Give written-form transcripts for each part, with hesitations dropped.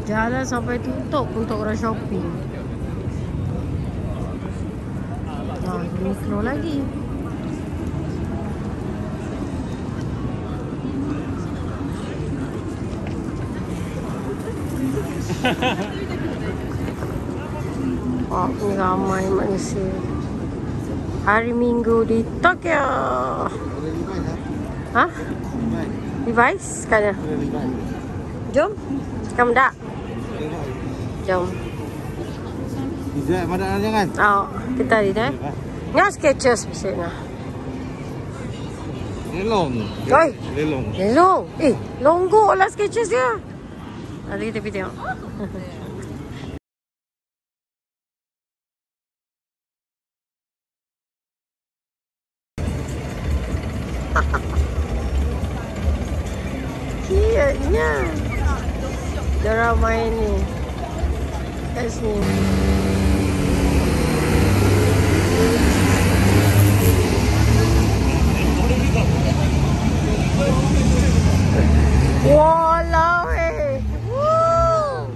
Jalan sampai tutup untuk orang shopping. Uniqlo lagi. Oh, ni ramai manusia. Hari Minggu di Tokyo. Hah? Levi's kan? Jom. Kamu tak? Jom. Bisa mana jangan? Oh, kita di dah. Yang Skechers misalnya. Lelong. Oi. Lelong. Lelong. Longgo lah Skechers dia. Nanti kita pergi tengok. Kiatnya. Dia main ni. Kat sini. Walau Woo!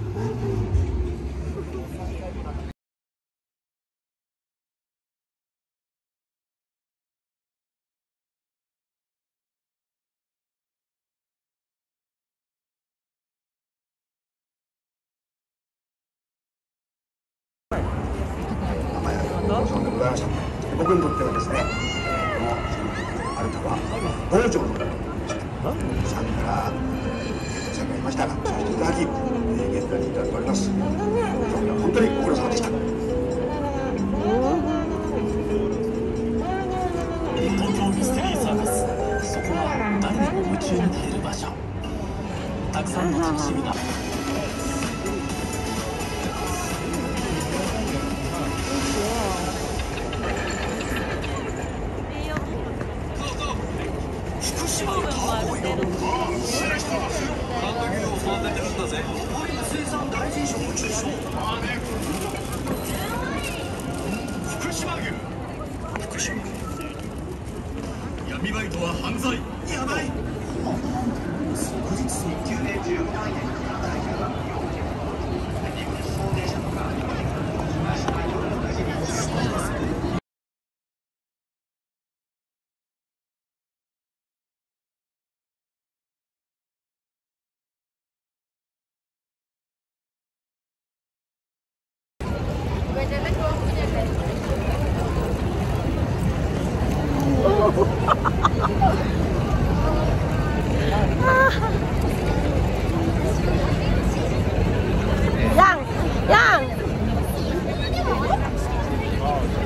Yang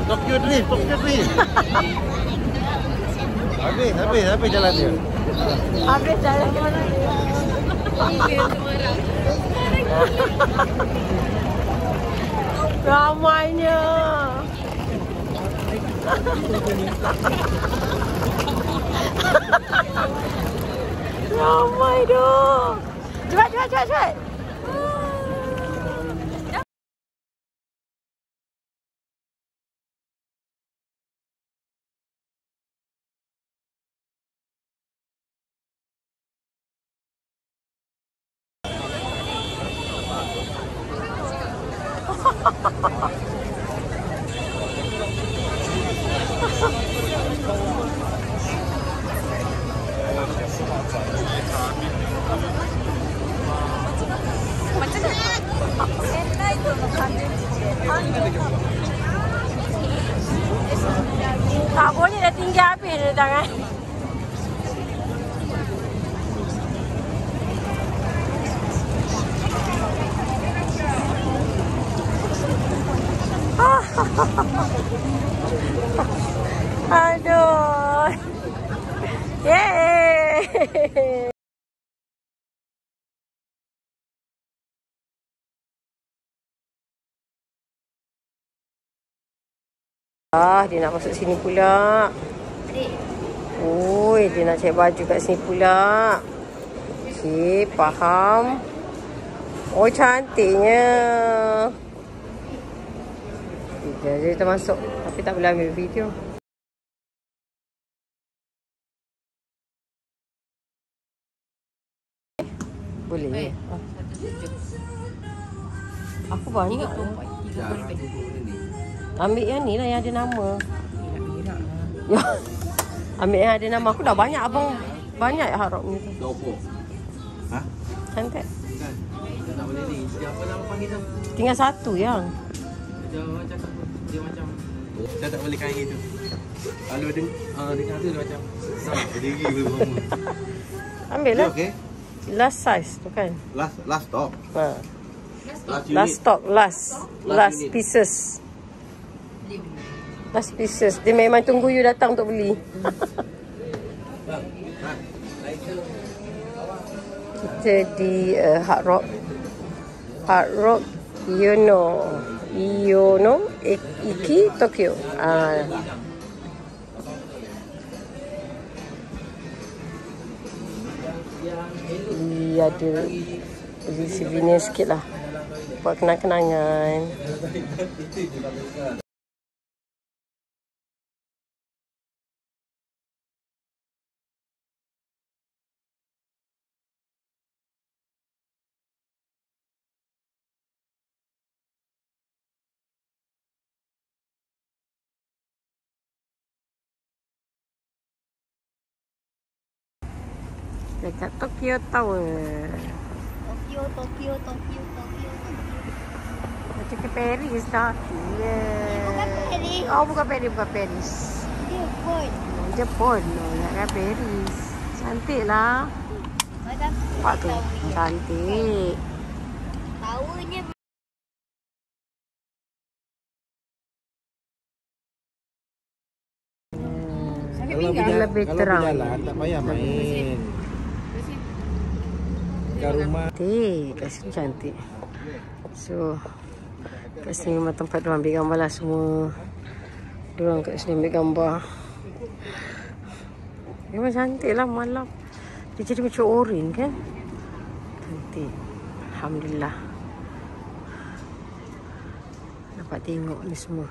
Tokyo Drift. Habis jalan dia. habis jalan ke mana dia? Ramainya. Ramai doh. Cepat. Tak boleh dah tinggal habis dia tangan. Aduh. Yeay. Dia nak masuk sini pula. Oi, dia nak cek baju kat sini pula. Okey, faham. Oh, cantiknya. Jadi kita masuk. Tapi tak boleh ambil video. Boleh. Aku banyak. Ambil yang ni lah yang ada nama. Ya. Ambil yang ada nama. Aku dah banyak abang. Banyak harap ni tu. 20. Hah? Cantik. Kan? Tak boleh ni. Siapa nama panggil tu? Tinggal satu yang. Dia macam saya tak boleh kain gitu. Kalau dengar tu dia macam berdiri berbama. Ambil lah. Okey. Last size tu kan. Last stop. Ha. Last Last stock. Last unit. pieces. Last pieces. Dia memang tunggu you datang untuk beli. Kita di Hard Rock. Hard Rock Yono Iki Tokyo. Dia ada beli souvenir sikit lah. Buat kenang-kenangan. Dekat Tokyo Tower. Tokyo. Macam ke Paris dah. Bukan Paris. Oh, bukan Paris. Dia pun. Jepun. Nak Paris. Cantik lah. Macam Nampak tu. Cantik. Tahunya Dia lebih terang. Jalan tak payah main. Kat rumah. Cantik. Kat sini cantik. So, kat sini memang tempat diorang ambil gambar lah semua. Diorang kat sini ambil gambar. Memang cantik lah malam. Dia jadi macam orange kan. Cantik. Alhamdulillah. Dapat tengok ni semua.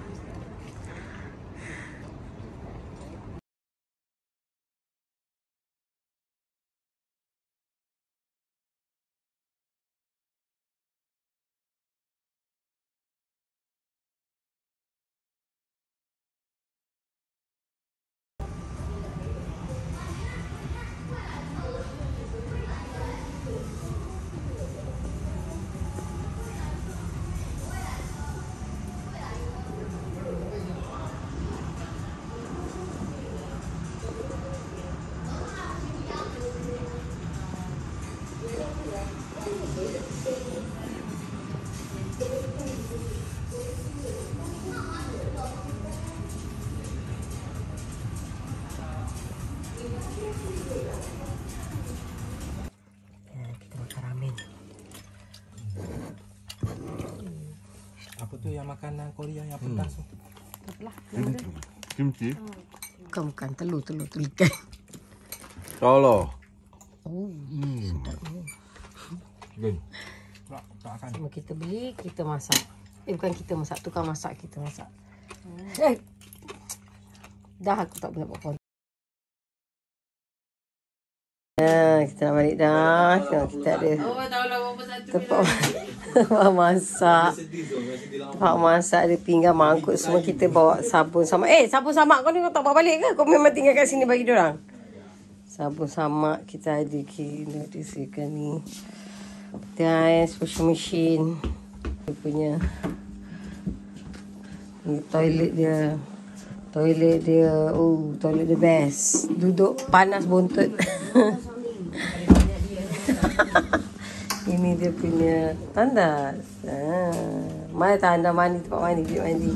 Apa tu yang makanan Korea yang pedas tu? Taklah. Kimchi. Bukan telur ikan. Salah. Oh, Gen. Tak akan. cuma kita beli, kita masak. Bukan kita masak, tukang masak kita masak. Dah aku tak boleh buat konten. Kita nak balik dah. Tengok kita ada tempat masak. Tempat masak ada pinggan, mangkuk semua. Kita bawa sabun sama. Sabun samak kau ni kau tak bawa balik ke? Kau memang tinggal kat sini bagi diorang? Sabun samak kita ada. Kita disediakan ni. Dan special machine. Dia punya ni toilet dia. Toilet dia. Oh, toilet dia best. Duduk panas buntut. Ini dia punya tandas. Mana tandas mandi, tempat mandi, bilik mandi.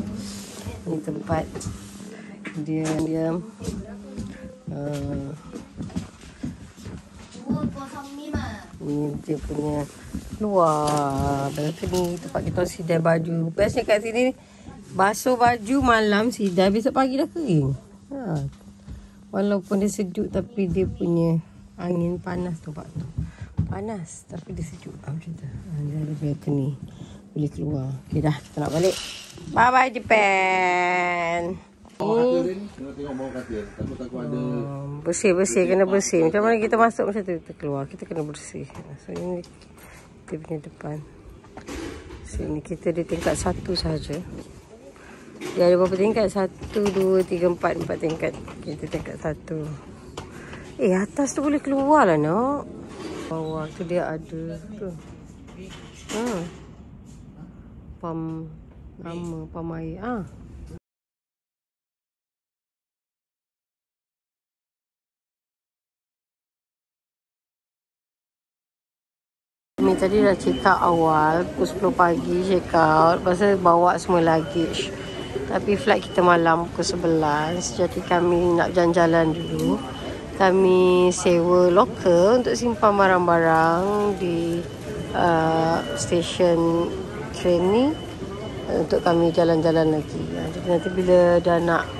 Ini tempat dia. Ni dia punya luar. Balcony tempat kita sidai baju. Bestnya kat sini basuh baju malam sidai, besok pagi dah kering. Walaupun dia sejuk tapi dia punya angin panas tu pak tu. Panas tapi dia sejuk. Macam tu. Dia ada balcony. Boleh keluar. Okay dah, kita nak balik. Bye bye Japan. Tengok bawah katil. Takut ada. Bersih. Kena bersih. Macam mana kita masuk macam tu, kita keluar. Kita kena bersih. So ini kita punya depan. Sini kita di tingkat 1 sahaja. Dia ada berapa tingkat? 1, 2, 3, 4. 4 tingkat. Kita tingkat 1. Atas tu boleh keluar lah nak. Bawah tu dia ada tu. Pam nama pam air. Kami tadi dah check out awal. Pukul 10 pagi check out. Lepas tu bawa semua luggage. Tapi flight kita malam pukul 11. Jadi kami nak jalan-jalan dulu. Kami sewa locker untuk simpan barang-barang di stesen train ni. Untuk kami jalan-jalan lagi. Jadi nanti bila dah nak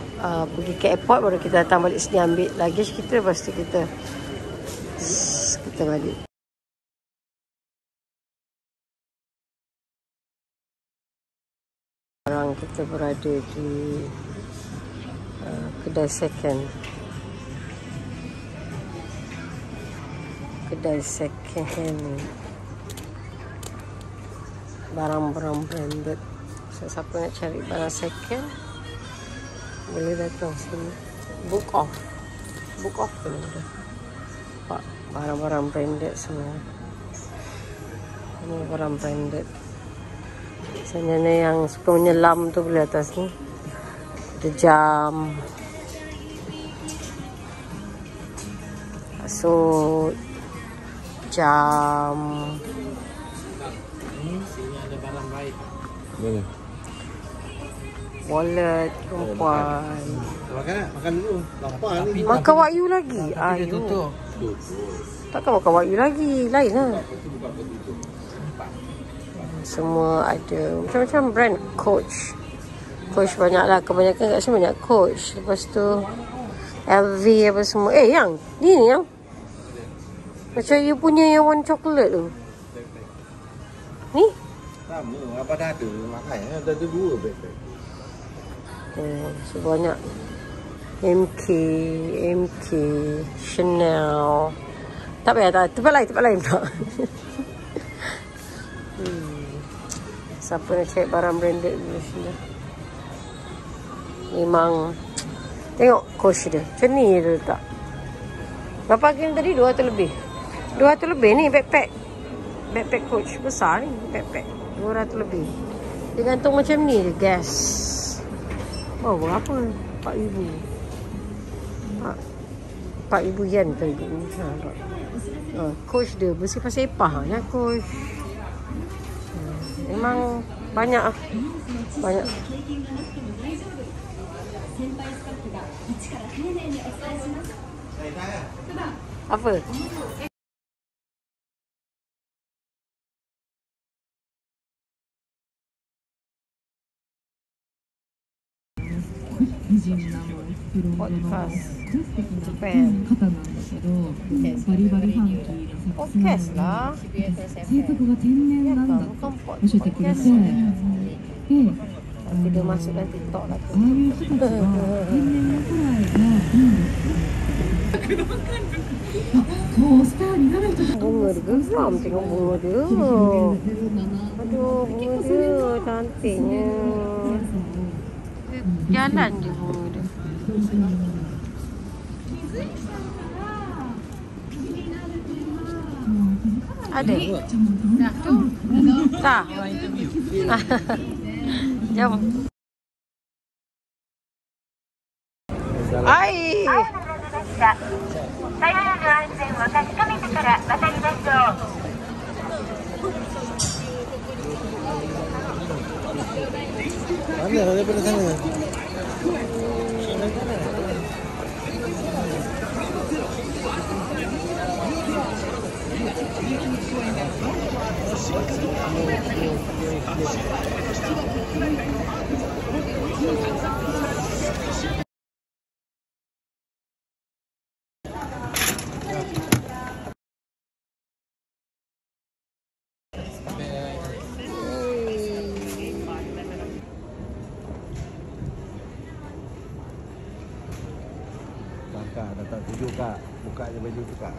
pergi ke airport, baru kita datang balik sini ambil luggage kita. Lepas tu kita balik. Sekarang kita berada di kedai second. Kedai second hand ni. Barang-barang branded. So, siapa nak cari barang second, boleh datang sini. Book off pun ada. Barang-barang branded semua. Ini barang branded. Sebenarnya yang suka menyelam tu boleh atas ni. Ada jam. Kasut. Jam. Sini ada barang baik. Mana? Wallet perempuan. Makan dulu. Lapar ni. Makan Wagyu lagi. Tapi dia tutup. Takkan makan Wagyu lagi. Lain lah. Semua ada macam-macam brand. Coach banyak lah. Kebanyakan kat sini banyak Coach. Lepas tu LV apa semua. Yang ni yang macam you punya yang warna coklat tu. Ni? Sama. Apa dah ada? Makanya dah ada 2 backpack. So banyak. MK, Chanel. Tak payah. Tempat lain pula. Siapa nak cari barang branded di sini? Memang tengok Coach dia. Macam ni dia letak. Berapa harga tadi? 200 lebih. 200 lebih ni backpack. Backpack Coach besar ni backpack. 200 lebih. Dia gantung macam ni je, gas. Oh, berapa? 4,000. 4,000 yen ke ni. Coach dia bersih pasal epah ya Coach. Memang banyak. Apa? Podcast Japan. Podcast lah. Bukan podcast. Tapi dia masukkan TikTok lah tu. Bunga dia geram tengok bunga dia. Aduh, bunga dia cantiknya. Jalan je bunga dia. Ada? Tu? Tak? Jom. Hai. Mana daripada sana? Tak tunjuk kak. Buka je baju tu kak.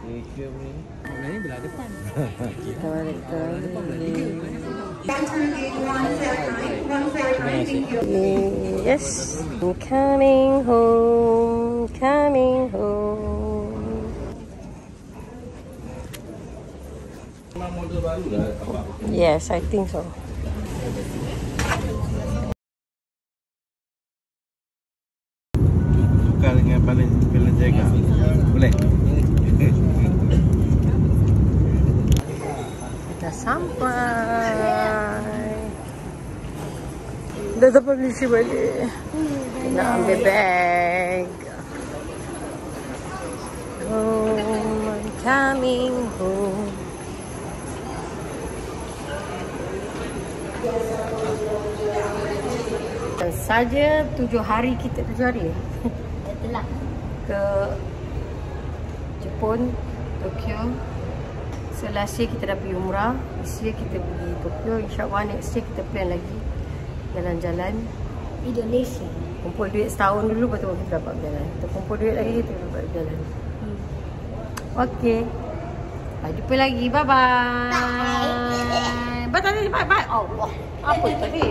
Ikem ni. Ni belah depan. Kita balik ke yes, I'm coming home, coming home. Memang model baru lah apa? Yes, I think so. Tukar dengan paling jaga. Boleh? Dah sampai. Dah dapat misi balik. Nak ambil bag. Home, I'm coming home. Dan saja 7 hari kita 7 hari Betul lah. ke Jepun, Tokyo. So last year kita dah pergi umrah. This year kita pergi Tokyo. InsyaAllah next year kita plan lagi jalan-jalan Indonesia. kumpul duit setahun dulu, lepas tu kita dapat berjalan. Kita kumpul duit lagi, kita dapat berjalan. Okay, jumpa lagi. Bye-bye. Bye tadi. Bye-bye. Allah, apa tadi?